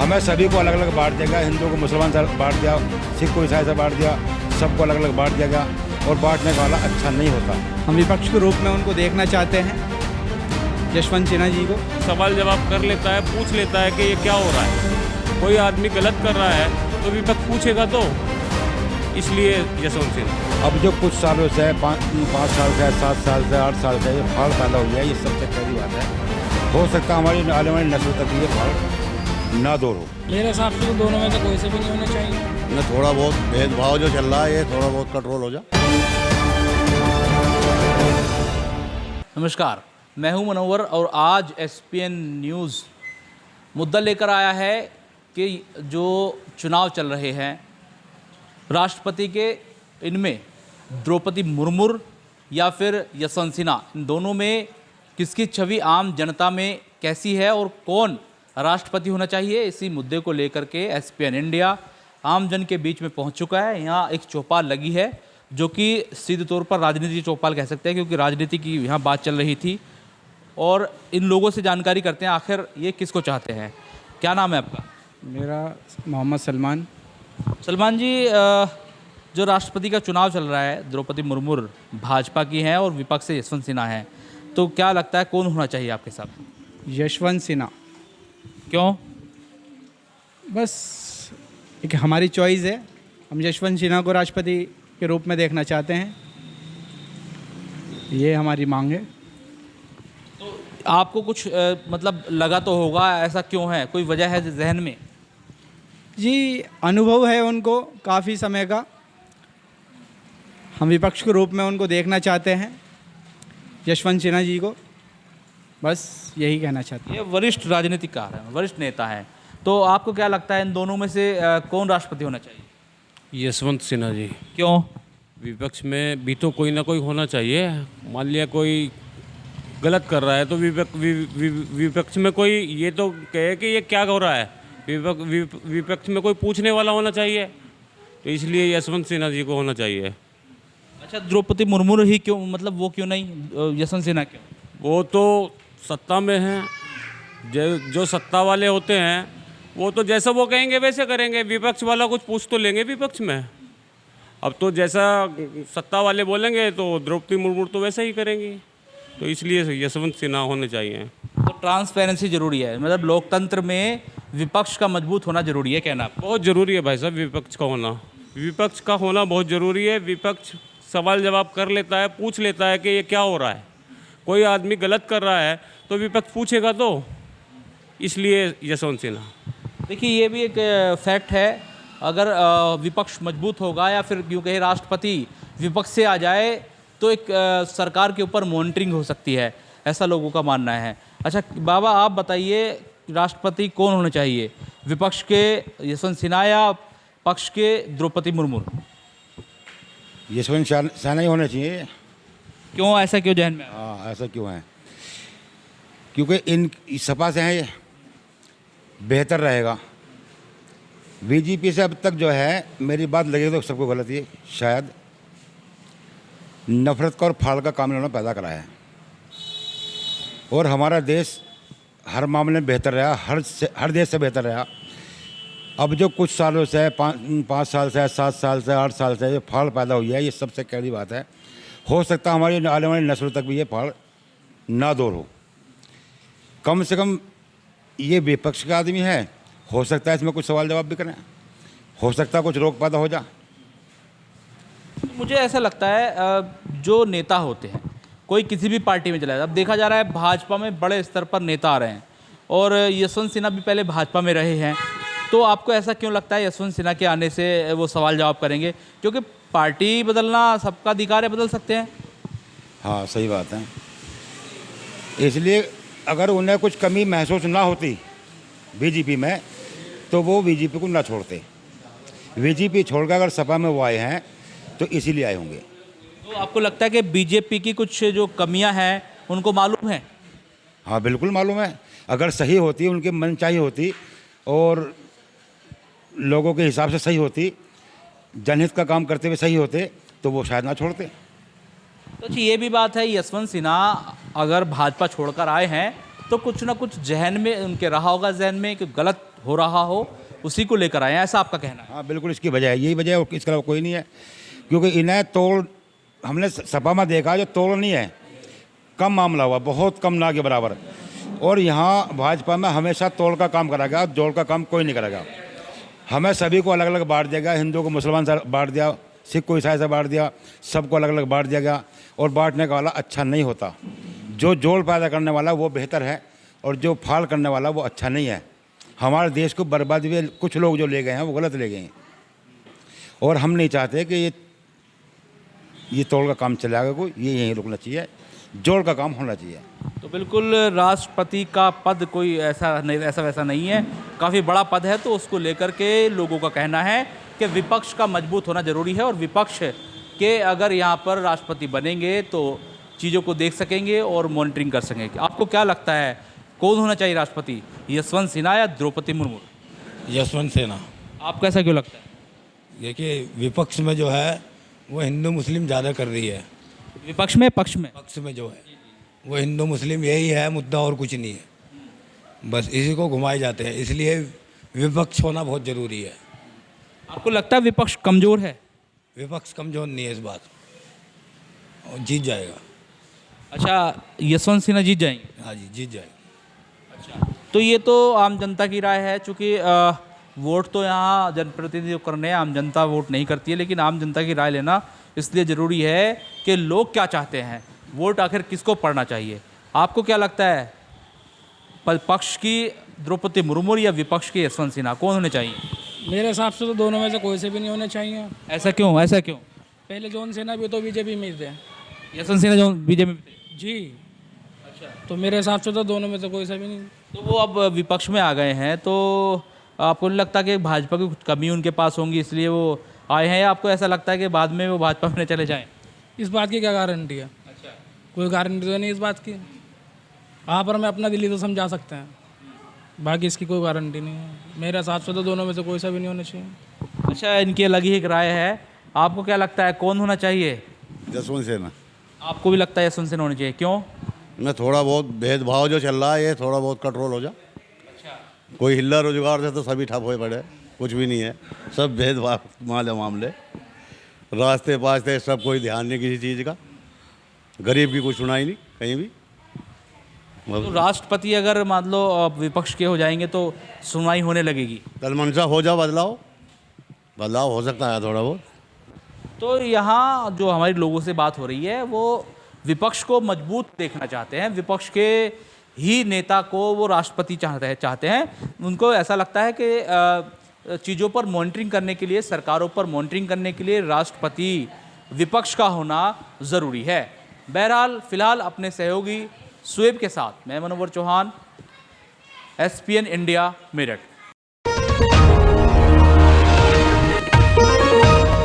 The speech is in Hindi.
हमें सभी को अलग अलग बांट दिया गया, हिंदू को मुसलमान से बांट दिया, सिख को ईसाई से बांट दिया, सबको अलग अलग बांट दिया गया और बांटने वाला अच्छा नहीं होता। हम विपक्ष के रूप में उनको देखना चाहते हैं, यशवंत सिन्हा जी को। सवाल जवाब कर लेता है, पूछ लेता है कि ये क्या हो रहा है। कोई आदमी गलत कर रहा है तो विपक्ष पूछेगा तो, इसलिए यशवंत सिन्हा। अब जो कुछ सालों से 5 साल से 7 साल से 8 साल से ये फाड़ पैदा हो गया, ये सबसे पहली बात है। हो सकता है हमारी आने वाली नस्ल तक ये फाड़ ना दूर हो। मेरे हिसाब से तो दोनों में से कोई से भी नहीं होना चाहिए। न थोड़ा बहुत भेदभाव जो चल रहा है ये थोड़ा बहुत कंट्रोल हो जाए। नमस्कार, मैं हूं मनोवर और आज एसपीएन न्यूज़ मुद्दा लेकर आया है कि जो चुनाव चल रहे हैं राष्ट्रपति के, इनमें द्रौपदी मुर्मू या फिर यशवंत सिन्हा, इन दोनों में किसकी छवि आम जनता में कैसी है और कौन राष्ट्रपति होना चाहिए, इसी मुद्दे को लेकर के एसपीएन इंडिया आम जन के बीच में पहुंच चुका है। यहाँ एक चौपाल लगी है जो कि सीधे तौर पर राजनीति चौपाल कह सकते हैं, क्योंकि राजनीति की यहाँ बात चल रही थी और इन लोगों से जानकारी करते हैं आखिर ये किसको चाहते हैं। क्या नाम है आपका? मेरा मोहम्मद सलमान। सलमान जी, जो राष्ट्रपति का चुनाव चल रहा है, द्रौपदी मुर्मू भाजपा की हैं और विपक्ष से यशवंत सिन्हा हैं, तो क्या लगता है कौन होना चाहिए आपके साथ? यशवंत सिन्हा। क्यों? बस एक हमारी चॉइस है, हम यशवंत सिन्हा को राष्ट्रपति के रूप में देखना चाहते हैं, ये हमारी मांग है। आपको कुछ मतलब लगा तो होगा, ऐसा क्यों है, कोई वजह है जहन में? जी, अनुभव है उनको काफ़ी समय का, हम विपक्ष के रूप में उनको देखना चाहते हैं, यशवंत सिन्हा जी को, बस यही कहना चाहते हैं। ये वरिष्ठ राजनीतिकार हैं, वरिष्ठ नेता हैं, तो आपको क्या लगता है इन दोनों में से कौन राष्ट्रपति होना चाहिए? यशवंत सिन्हा जी। क्यों? विपक्ष में भी तो कोई ना कोई होना चाहिए। मान लिया कोई गलत कर रहा है तो विपक्ष में कोई ये तो कहे कि ये क्या हो रहा है, विपक्ष में कोई पूछने वाला होना चाहिए, तो इसलिए यशवंत सिन्हा जी को होना चाहिए। अच्छा, द्रौपदी मुर्मू ही क्यों, मतलब वो क्यों नहीं, यशवंत सिन्हा क्यों? वो तो सत्ता में हैं, जो सत्ता वाले होते हैं वो तो जैसा वो कहेंगे वैसे करेंगे। विपक्ष वाला कुछ पूछ तो लेंगे विपक्ष में, अब तो जैसा सत्ता वाले बोलेंगे तो द्रौपदी मुर्मू तो वैसा ही करेंगी, तो इसलिए यशवंत सिन्हा होने चाहिए। तो ट्रांसपेरेंसी जरूरी है, मतलब लोकतंत्र में विपक्ष का मजबूत होना जरूरी है, कहना आपको? बहुत ज़रूरी है भाई साहब, विपक्ष का होना बहुत ज़रूरी है। विपक्ष सवाल जवाब कर लेता है, पूछ लेता है कि ये क्या हो रहा है। कोई आदमी गलत कर रहा है तो विपक्ष पूछेगा तो, इसलिए यशवंत सिन्हा। देखिए, ये भी एक फैक्ट है, अगर विपक्ष मजबूत होगा या फिर यूँ कहे राष्ट्रपति विपक्ष से आ जाए तो एक सरकार के ऊपर मॉनिटरिंग हो सकती है, ऐसा लोगों का मानना है। अच्छा बाबा, आप बताइए राष्ट्रपति कौन होना चाहिए, विपक्ष के यशवंत सिन्हा या पक्ष के द्रौपदी मुर्मू? यशवंत सिन्हा ही होना चाहिए। क्यों, ऐसा क्यों जहन में? हाँ, ऐसा क्यों है, क्योंकि इन सपा से है बेहतर रहेगा। बीजेपी से अब तक जो है, मेरी बात लगे तो सबको गलत ही शायद, नफरत का और फाड़ का काम इन्होंने पैदा कराया है और हमारा देश हर मामले में बेहतर रहा, हर देश से बेहतर रहा। अब जो कुछ सालों से 5 साल से 7 साल से 8 साल से ये फाड़ पैदा हुई है, ये सबसे कड़ी बात है। हो सकता है हमारी आने वाली नस्ल तक भी ये फाड़ ना दूर हो। कम से कम ये विपक्ष का आदमी है, हो सकता है इसमें कुछ सवाल जवाब भी करें, हो सकता है कुछ रोक पैदा हो जा। मुझे ऐसा लगता है जो नेता होते हैं, कोई किसी भी पार्टी में चला जाए, अब देखा जा रहा है भाजपा में बड़े स्तर पर नेता आ रहे हैं और यशवंत सिन्हा भी पहले भाजपा में रहे हैं, तो आपको ऐसा क्यों लगता है यशवंत सिन्हा के आने से वो सवाल जवाब करेंगे? क्योंकि पार्टी बदलना सबका अधिकार है, बदल सकते हैं। हाँ, सही बात है। इसलिए अगर उन्हें कुछ कमी महसूस ना होती बीजेपी में तो वो बीजेपी को ना छोड़ते। बीजेपी छोड़कर अगर सपा में वो आए हैं तो इसीलिए आए होंगे। तो आपको लगता है कि बीजेपी की कुछ जो कमियां हैं उनको मालूम है? हाँ, बिल्कुल मालूम है। अगर सही होती, उनकी मनचाही होती और लोगों के हिसाब से सही होती, जनहित का काम करते हुए सही होते, तो वो शायद ना छोड़ते। तो ये भी बात है, यशवंत सिन्हा अगर भाजपा छोड़कर आए हैं तो कुछ ना कुछ जहन में उनके रहा होगा, जहन में कि गलत हो रहा हो, उसी को लेकर आए हैं, ऐसा आपका कहना है? हाँ बिल्कुल, इसकी वजह है, यही वजह है, और इसके अलावा कोई नहीं है। क्योंकि इन्हें तोड़, हमने सपा में देखा जो तोड़ नहीं है, कम मामला हुआ, बहुत कम ना के बराबर। और यहाँ भाजपा में हमेशा तोड़ का काम करा गया, जोड़ का काम कोई नहीं करेगा। हमें सभी को अलग अलग बांट दिया गया, हिंदू को मुसलमान से बांट दिया, सिख को ईसाई से बांट दिया, सबको अलग अलग बांट दिया गया। और बांटने का वाला अच्छा नहीं होता। जो जोड़ पैदा करने वाला वो बेहतर है, और जो फाड़ करने वाला वो अच्छा नहीं है। हमारे देश को बर्बादी में कुछ लोग जो ले गए हैं वो गलत ले गए हैं, और हम नहीं चाहते कि ये तोड़ का काम चलेगा, कोई ये यहीं रुकना चाहिए, जोड़ का काम होना चाहिए। तो बिल्कुल राष्ट्रपति का पद कोई ऐसा वैसा नहीं है, काफ़ी बड़ा पद है, तो उसको लेकर के लोगों का कहना है कि विपक्ष का मजबूत होना ज़रूरी है, और विपक्ष के अगर यहाँ पर राष्ट्रपति बनेंगे तो चीज़ों को देख सकेंगे और मॉनिटरिंग कर सकेंगे। आपको क्या लगता है कौन होना चाहिए राष्ट्रपति, यशवंत सिन्हा या द्रौपदी मुर्मू? यशवंत सिन्हा। आपको ऐसा क्यों लगता है? देखिए, विपक्ष में जो है वो हिंदू मुस्लिम ज़्यादा कर रही है। विपक्ष में, पक्ष में? पक्ष में जो है वो हिंदू मुस्लिम यही है मुद्दा, और कुछ नहीं है, बस इसी को घुमाए जाते हैं, इसलिए विपक्ष होना बहुत ज़रूरी है। आपको लगता है विपक्ष कमज़ोर है? विपक्ष कमज़ोर नहीं है इस बात, और जीत जाएगा। अच्छा, यशवंत सिन्हा जीत जाएंगे? हाँ जी, जीत जाएगा। तो ये तो आम जनता की राय है, चूँकि वोट तो यहाँ जनप्रतिनिधि करने हैं, आम जनता वोट नहीं करती है, लेकिन आम जनता की राय लेना इसलिए ज़रूरी है कि लोग क्या चाहते हैं, वोट आखिर किसको पड़ना चाहिए। आपको क्या लगता है, पक्ष की द्रौपदी मुर्मू या विपक्ष के यशवंत सिन्हा, कौन होने चाहिए? मेरे हिसाब से तो दोनों में से कोई से भी नहीं होने चाहिए। ऐसा क्यों, ऐसा क्यों? पहले जॉन सेना भी तो बीजेपी में ही थे। यशवंत सिन्हा जो बीजेपी में थे? जी। अच्छा, तो मेरे हिसाब से तो दोनों में से कोई से भी नहीं। तो वो अब विपक्ष में आ गए हैं, तो आपको नहीं लगता कि भाजपा की कुछ कमी उनके पास होंगी इसलिए वो आए हैं, या आपको ऐसा लगता है कि बाद में वो भाजपा में चले जाएं? इस बात की क्या गारंटी है? अच्छा, कोई गारंटी तो नहीं इस बात की। आप और मैं अपना दिल्ली तो समझा सकते हैं, बाकी इसकी कोई गारंटी नहीं है। मेरे हिसाब से तो दोनों में से कोई सा भी नहीं होना चाहिए। अच्छा, इनकी अलग ही एक राय है। आपको क्या लगता है कौन होना चाहिए? जसवंत सिन्हा। आपको भी लगता है यशवंत सिन्हा होना चाहिए, क्यों? मैं थोड़ा बहुत भेदभाव जो चल रहा है ये थोड़ा बहुत कंट्रोल हो जा। कोई हिल्ला रोजगार से तो सभी ठप हुए पड़े, कुछ भी नहीं है, सब भेदभाव मामले, रास्ते पास्ते सब कोई ध्यान नहीं किसी चीज़ का, गरीब की कुछ सुनाई नहीं कहीं भी। तो राष्ट्रपति अगर मान लो विपक्ष के हो जाएंगे तो सुनवाई होने लगेगी। कल मनसा हो जा, बदलाव हो सकता है थोड़ा बहुत। तो यहाँ जो हमारे लोगों से बात हो रही है वो विपक्ष को मजबूत देखना चाहते हैं, विपक्ष के ही नेता को वो राष्ट्रपति चाहते हैं। उनको ऐसा लगता है कि चीज़ों पर मॉनिटरिंग करने के लिए, सरकारों पर मॉनिटरिंग करने के लिए राष्ट्रपति विपक्ष का होना ज़रूरी है। बहरहाल फ़िलहाल अपने सहयोगी सुएब के साथ मैं मनोवर चौहान, SPN इंडिया, मेरठ।